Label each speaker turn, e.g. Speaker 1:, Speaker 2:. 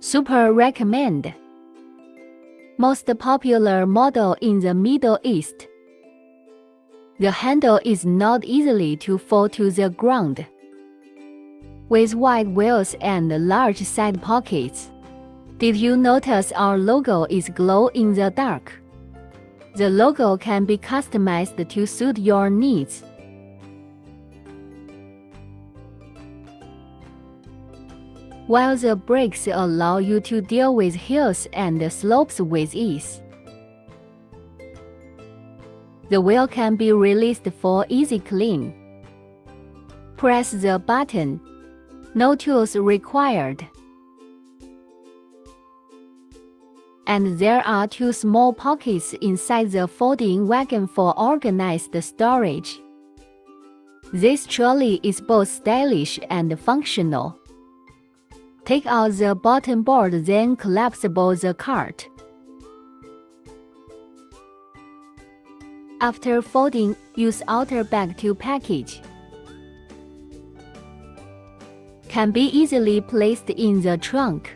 Speaker 1: Super recommend. Most popular model in the Middle East. The handle is not easily to fall to the ground. With wide wheels and large side pockets. Did you notice our logo is glow in the dark? The logo can be customized to suit your needs. While the brakes allow you to deal with hills and slopes with ease. The wheel can be released for easy clean. Press the button. No tools required. And there are two small pockets inside the folding wagon for organized storage. This trolley is both stylish and functional. Take out the bottom board, then collapsible the cart. After folding, use outer bag to package. Can be easily placed in the trunk.